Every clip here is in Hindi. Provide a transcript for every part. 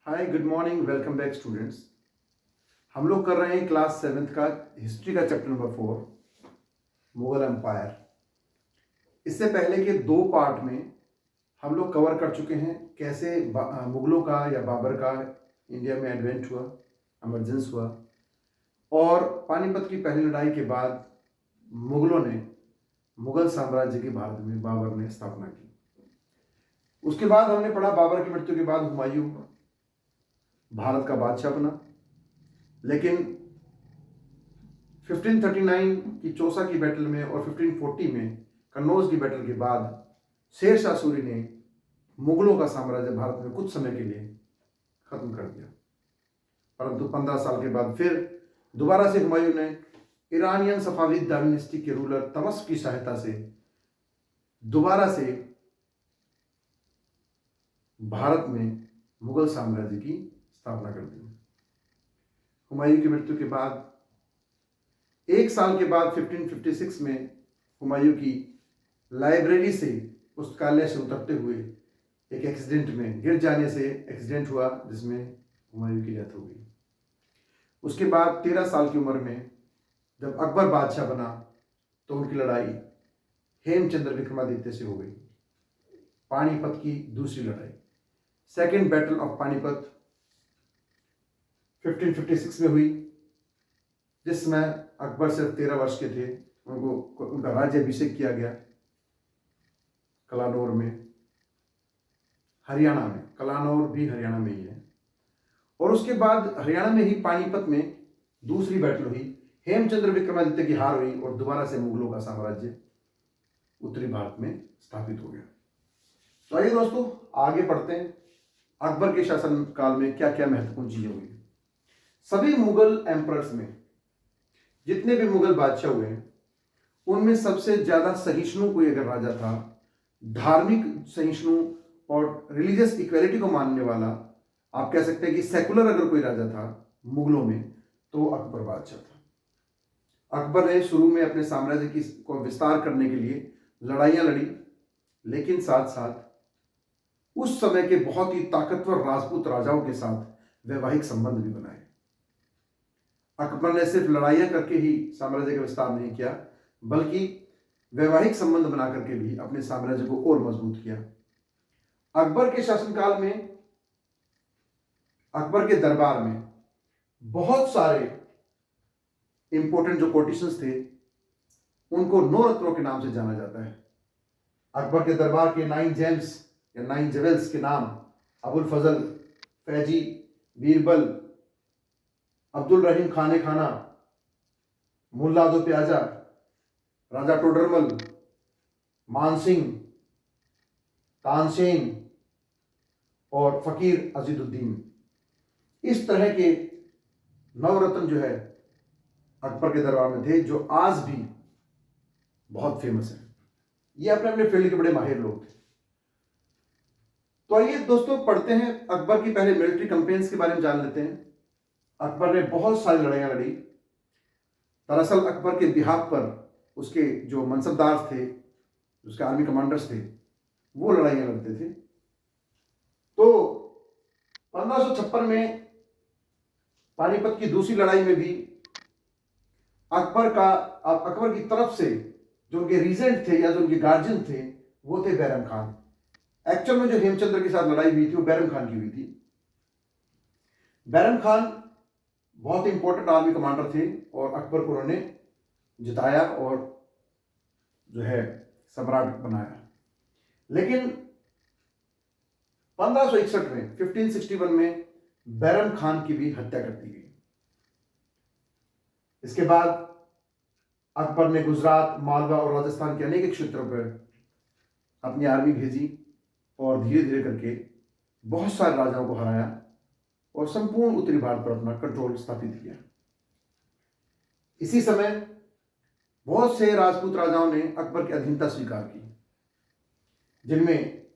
Hi good morning welcome back students. हम लोग कर रहे हैं क्लास 7th का हिस्ट्री का चैप्टर नंबर 4 मुगल एम्पायर। इससे पहले के दो पार्ट में हम लोग कवर कर चुके हैं कैसे मुगलों का या बाबर का इंडिया में एडवेंट हुआ, एमरजेंस हुआ, और पानीपत की पहली लड़ाई के बाद मुगलों ने मुगल साम्राज्य की भारत में बाबर ने स्थापना की। उसके बाद हमने पढ़ा बाबर की मृत्यु के बाद हुमायूं भारत का बादशाह बना, लेकिन 1539 की चौसा की बैटल में और 1540 में कन्नौज की बैटल के बाद शेर शाह सूरी ने मुगलों का साम्राज्य भारत में कुछ समय के लिए खत्म कर दिया। परंतु 15 साल के बाद फिर दोबारा से हुमायूं ने ईरानियन सफाविद डायनेस्टी के रूलर तमस्क की सहायता से दोबारा से भारत में मुगल साम्राज्य की स्थापना कर दी। हुमायूं की मृत्यु के बाद एक साल के बाद 1556 में हुमायूं की लाइब्रेरी से पुस्तकालय से उतरते हुए एक एक्सीडेंट में गिर जाने से एक्सीडेंट हुआ, जिसमें हुमायूं की डेथ हो गई। उसके बाद 13 साल की उम्र में जब अकबर बादशाह बना तो उनकी लड़ाई हेमचंद्र विक्रमादित्य से हो गई। पानीपत की दूसरी लड़ाई, सेकेंड बैटल ऑफ पानीपत 1556 में हुई, जिसमें अकबर सिर्फ 13 वर्ष के थे। उनका राज्य अभिषेक किया गया कलानौर में, हरियाणा में। कलानौर भी हरियाणा में ही है। और उसके बाद हरियाणा में ही पानीपत में दूसरी बैटल हुई, हेमचंद्र विक्रमादित्य की हार हुई और दोबारा से मुगलों का साम्राज्य उत्तरी भारत में स्थापित हो गया। तो आइए दोस्तों आगे पढ़ते हैं, अकबर के शासन काल में क्या क्या महत्वपूर्ण चीजें हुई। सभी मुगल एम्परर्स में जितने भी मुगल बादशाह हुए हैं, उनमें सबसे ज्यादा सहिष्णु कोई अगर राजा था, धार्मिक सहिष्णु और रिलीजियस इक्वेलिटी को मानने वाला, आप कह सकते हैं कि सेकुलर अगर कोई राजा था मुगलों में, तो अकबर बादशाह था। अकबर ने शुरू में अपने साम्राज्य की को विस्तार करने के लिए लड़ाइयां लड़ी, लेकिन साथ साथ उस समय के बहुत ही ताकतवर राजपूत राजाओं के साथ वैवाहिक संबंध भी बनाए। अकबर ने सिर्फ लड़ाइयां करके ही साम्राज्य का विस्तार नहीं किया, बल्कि वैवाहिक संबंध बना करके भी अपने साम्राज्य को और मजबूत किया। अकबर के शासनकाल में अकबर के दरबार में बहुत सारे इंपॉर्टेंट जो पॉलिटिशियंस थे, उनको 9 रत्नों के नाम से जाना जाता है। अकबर के दरबार के 9 जेम्स या 9 जेवेल्स के नाम अबुल फजल, फैजी, बीरबल, अब्दुल रहीम खाने खाना, मुल्ला दो प्याजा, राजा टोडरमल, मानसिंह, तानसेन और फकीर अजीदुद्दीन। इस तरह के नवरत्न जो है अकबर के दरबार में थे, जो आज भी बहुत फेमस है। ये अपने अपने फील्ड के बड़े माहिर लोग थे। तो आइए दोस्तों पढ़ते हैं, अकबर की पहले मिलिट्री कैंपेन्स के बारे में जान लेते हैं। अकबर ने बहुत सारी लड़ाइयां लड़ी। दरअसल अकबर के बिहाफ पर उसके जो मनसबदार थे, उसके आर्मी कमांडर्स थे, वो लड़ाइयां लड़ते थे। तो 1556 में पानीपत की दूसरी लड़ाई में भी अकबर की तरफ से जो उनके रीजेंट थे या जो उनके गार्जियन थे, वो थे बैरम खान। एक्चुअल में जो हेमचंद्र के साथ लड़ाई हुई थी वो बैरम खान की हुई थी। बैरम खान बहुत इंपॉर्टेंट आर्मी कमांडर थे और अकबर को उन्होंने जिताया और जो है सम्राट बनाया। लेकिन 1561 में 1561 में बैरम खान की भी हत्या कर दी गई। इसके बाद अकबर ने गुजरात, मालवा और राजस्थान के अनेक क्षेत्रों पर अपनी आर्मी भेजी और धीरे धीरे करके बहुत सारे राजाओं को हराया और संपूर्ण उत्तरी भारत पर अपना कंट्रोल स्थापित किया। इसी समय बहुत से राजपूत राजाओं ने अकबर की अधीनता स्वीकार की, जिनमें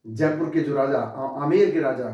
जयपुर के जो राजा, आमेर के राजा